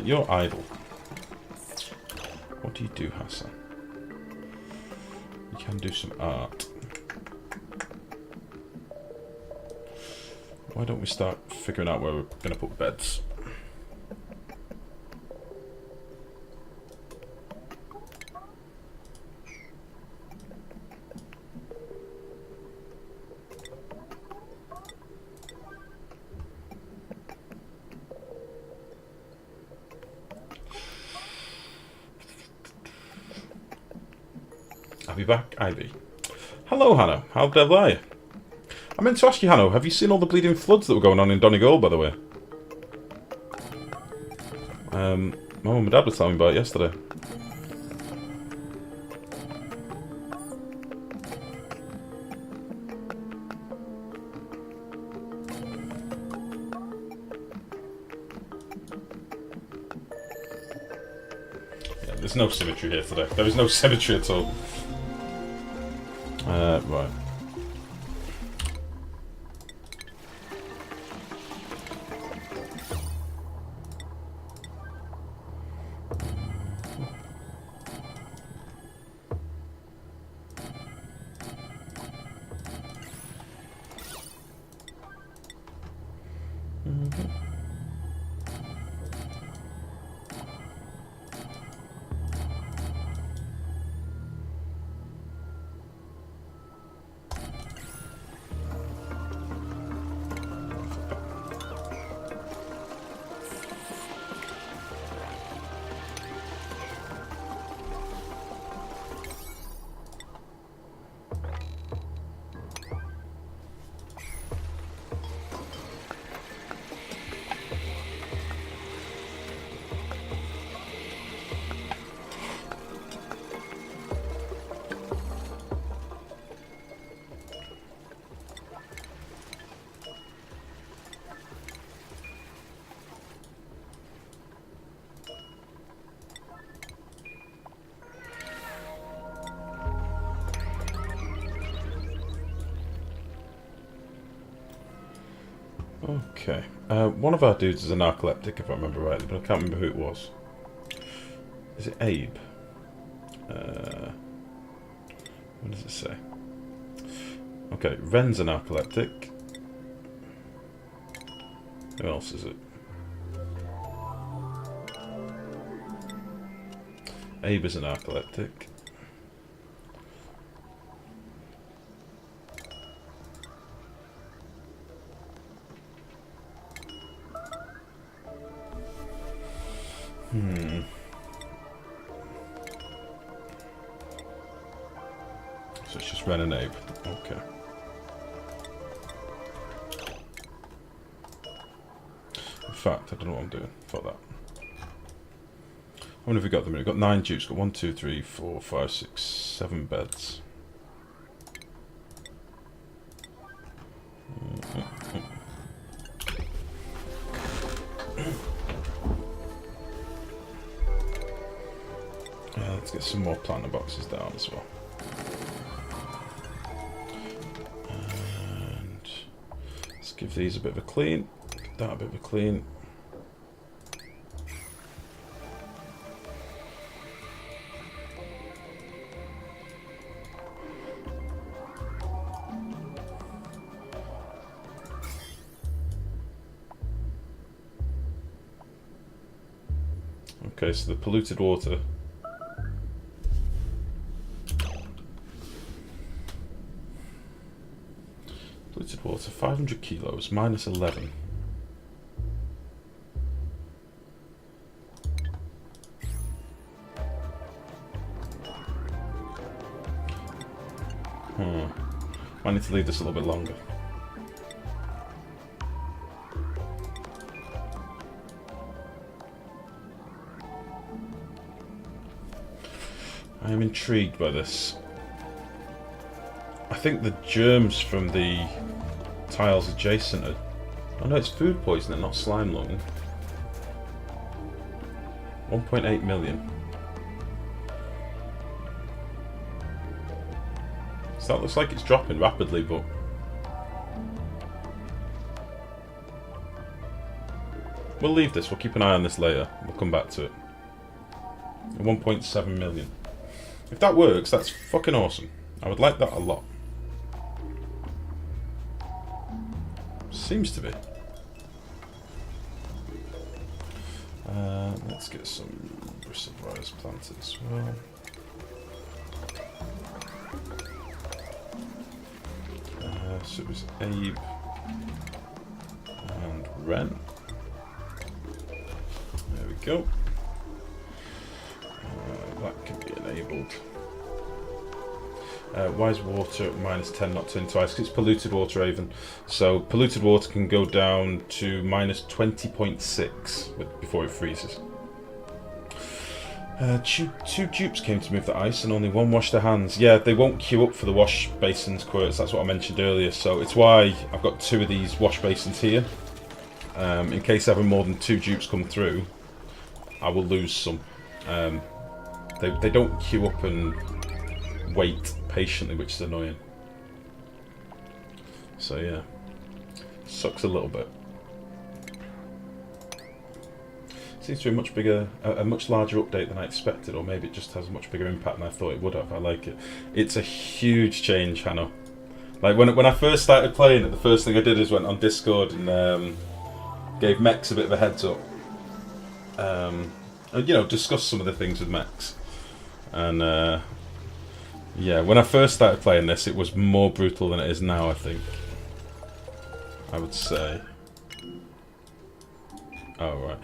You're idle. What do you do, Hassan? You can do some art. Why don't we start figuring out where we're going to put beds? I'll be back, Ivy. Hello, Hannah. How the devil are you? I meant to ask you, Hannah, have you seen all the bleeding floods that were going on in Donegal, by the way? My mum and dad were telling me about it yesterday. Yeah, there's no symmetry here today. There is no symmetry at all. Right. Okay. One of our dudes is a narcoleptic, if I remember rightly, but I can't remember who it was. Is it Abe? What does it say? Okay, Ren's a narcoleptic. Who else is it? Abe is a narcoleptic. So it's just Ren and Abe. Okay. In fact, I don't know what I'm doing. Fuck that. How many have we got at the minute? We've got 9 dukes. We've got 1, 2, 3, 4, 5, 6, 7 beds. Let's get some more planter boxes down as well. And let's give these a bit of a clean. Give that a bit of a clean. Okay, so the polluted water. Polluted water, 500 kilos, minus 11. I need to leave this a little bit longer. I am intrigued by this. I think the germs from the tiles adjacent are... Oh no, it's food poisoning, not slime lung. 1.8 million. So that looks like it's dropping rapidly, but... We'll leave this. We'll keep an eye on this later. We'll come back to it. 1.7 million. If that works, that's fucking awesome. I would like that a lot. Seems to be. Let's get some bristlebriars planted as well. So it was Abe and Ren. There we go. That can be enabled. Why is water at -10 not turned twice? Because it's polluted water, Avon. So polluted water can go down to -20.6 before it freezes. Two dupes came to move the ice and only one washed their hands. Yeah, they won't queue up for the wash basins quotes. That's what I mentioned earlier. So it's why I've got 2 of these wash basins here. In case ever more than 2 dupes come through, I will lose some. They don't queue up and wait patiently, which is annoying. So yeah, sucks a little bit. Seems to be much bigger, a much larger update than I expected, or maybe it just has a much bigger impact than I thought it would have. I like it. It's a huge change, Hanno. Like when I first started playing it, the first thing I did is went on Discord and gave Mex a bit of a heads up, and you know, discussed some of the things with Mex. And yeah, when I first started playing this, it was more brutal than it is now, I think. I would say. Oh, right.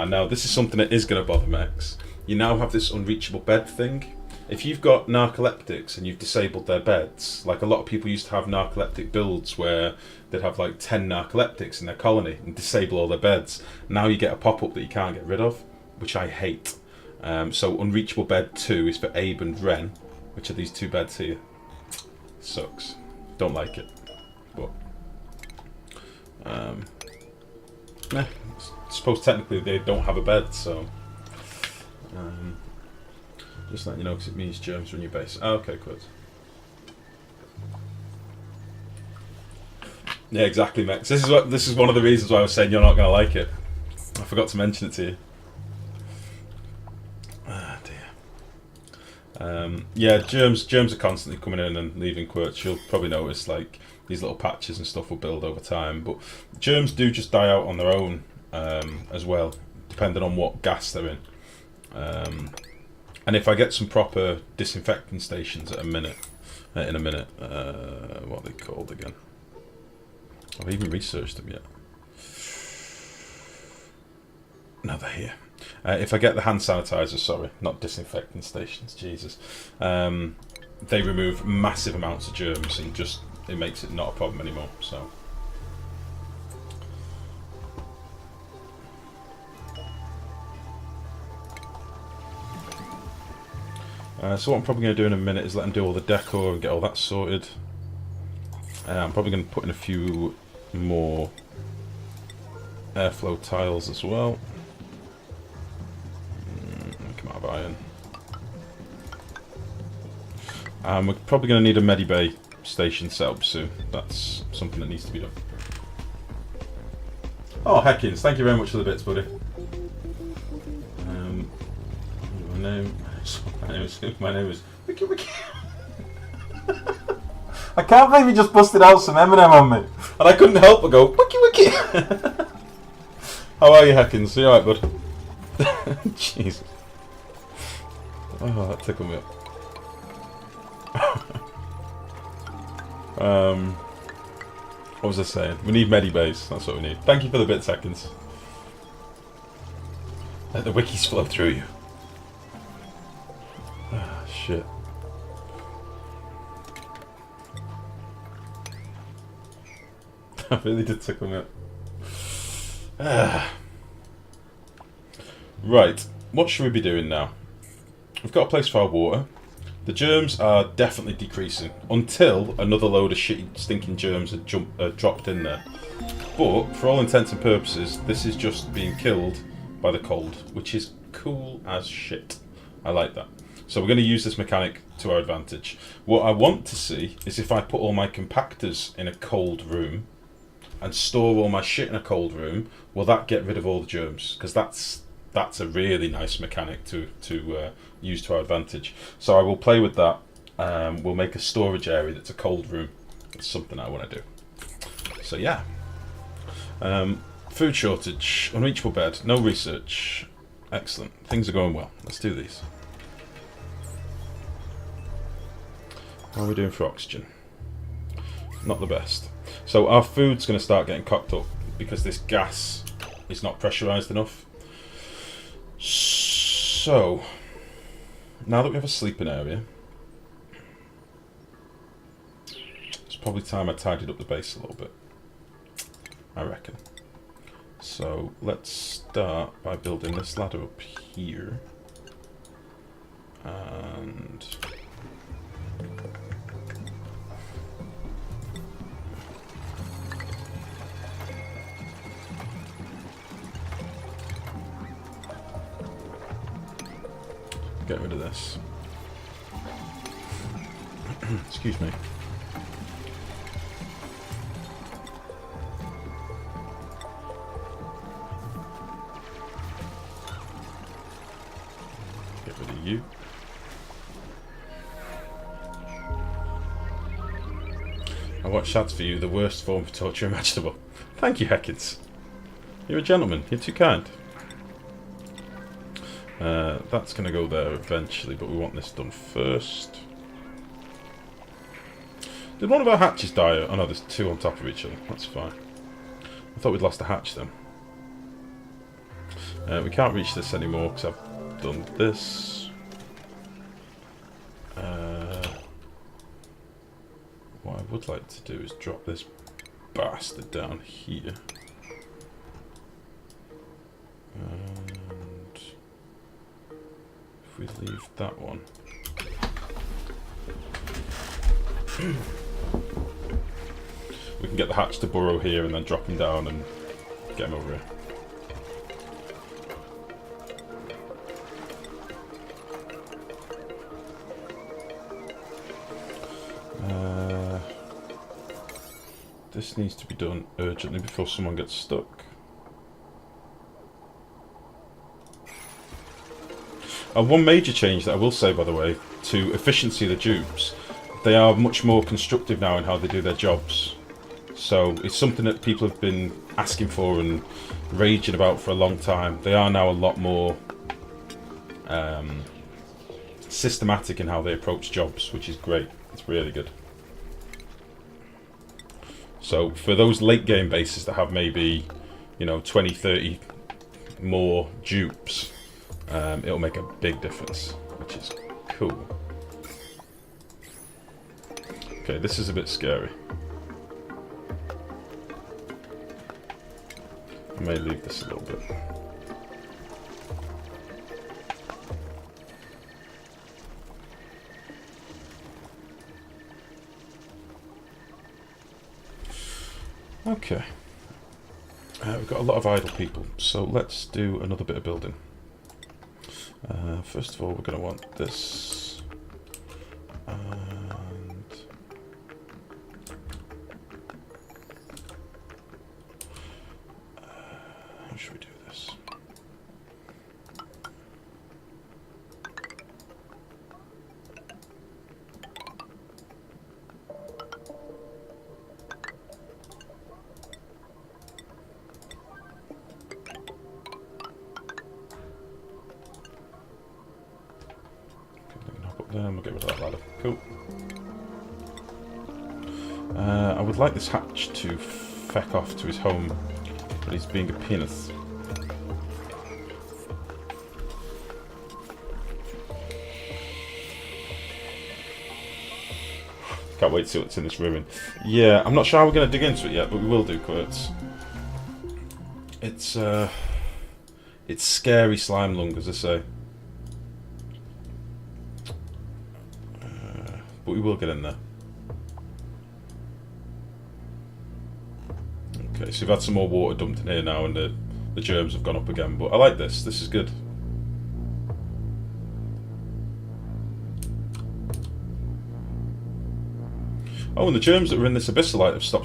Now, this is something that is going to bother Mex. You now have this unreachable bed thing. If you've got narcoleptics and you've disabled their beds, like a lot of people used to have narcoleptic builds where they'd have like 10 narcoleptics in their colony and disable all their beds. Now you get a pop-up that you can't get rid of, which I hate. So unreachable bed 2 is for Abe and Ren, which are these 2 beds here. Sucks. Don't like it. But I suppose technically they don't have a bed, so just letting you know because it means germs are in your base. Oh, okay, good. Yeah, exactly, Mex. This is one of the reasons why I was saying you're not going to like it. I forgot to mention it to you. Ah, dear. Yeah, germs are constantly coming in and leaving quirts. You'll probably notice like these little patches and stuff will build over time, but germs do just die out on their own as well, depending on what gas they're in. And if I get some proper disinfecting stations in a minute, what are they called again? I've even researched them yet. No, they're here. If I get the hand sanitizers, sorry, not disinfecting stations, Jesus. They remove massive amounts of germs and just it makes it not a problem anymore. So. So what I'm probably going to do in a minute is let them do all the decor and get all that sorted. I'm probably going to put in a few more airflow tiles as well. Come out of iron. We're probably going to need a Medibay station set up soon. That's something that needs to be done. Oh, Heckins, thank you very much for the bits, buddy. My name is Wiki Wiki. I can't believe you just busted out some Eminem on me, and I couldn't help but go Wiki Wiki. How are you, Heckins? You alright, bud? Jesus. Oh, that tickled me up. What was I saying? We need Medibays. That's what we need. Thank you for the bit, Seconds. Let the wikis flow through you. Ah, shit. That really did tickle me up. Right. What should we be doing now? We've got a place for our water. The germs are definitely decreasing until another load of shitty stinking germs are dropped in there. But for all intents and purposes, this is just being killed by the cold, which is cool as shit. I like that. So we're going to use this mechanic to our advantage. What I want to see is if I put all my compactors in a cold room, and store all my shit in a cold room, will that get rid of all the germs? Because that's a really nice mechanic to use to our advantage. So I will play with that. We'll make a storage area that's a cold room. It's something I want to do. So yeah. Food shortage, unreachable bed, no research. Excellent. Things are going well. Let's do these. How are we doing for oxygen? Not the best. So our food's going to start getting cocked up because this gas is not pressurized enough. So now that we have a sleeping area, it's probably time I tidied up the base a little bit, I reckon. So let's start by building this ladder up here, and get rid of this. Excuse me. Get rid of you. I watched ads for you, the worst form of torture imaginable. Thank you, Heckins. You're a gentleman. You're too kind. That's going to go there eventually, but we want this done first. Did one of our hatches die? Oh no, there's two on top of each other. That's fine. I thought we'd lost a hatch then. We can't reach this anymore because I've done this. What I would like to do is drop this bastard down here. And if we leave that one. We can get the hatch to burrow here and then drop him down and get him over here. This needs to be done urgently before someone gets stuck. One major change that I will say, by the way, to efficiency of the dupes, they are much more constructive now in how they do their jobs. So it's something that people have been asking for and raging about for a long time. They are now a lot more systematic in how they approach jobs, which is great. It's really good. So for those late game bases that have maybe, you know, 20, 30 more dupes, it'll make a big difference, which is cool. Okay, this is a bit scary. I may leave this a little bit. Okay. We've got a lot of idle people, so let's do another bit of building. First of all, we're going to want this. And how should we do this? Then we'll get rid of that ladder. Cool. I would like this hatch to feck off to his home, but he's being a penis. Can't wait to see what's in this ruin. Yeah, I'm not sure how we're going to dig into it yet, but we will do, Kurtz. It's scary slime lung, as I say. But we will get in there. Okay, so we've had some more water dumped in here now and the germs have gone up again, but I like this. This is good. Oh, and the germs that were in this abyssalite have stopped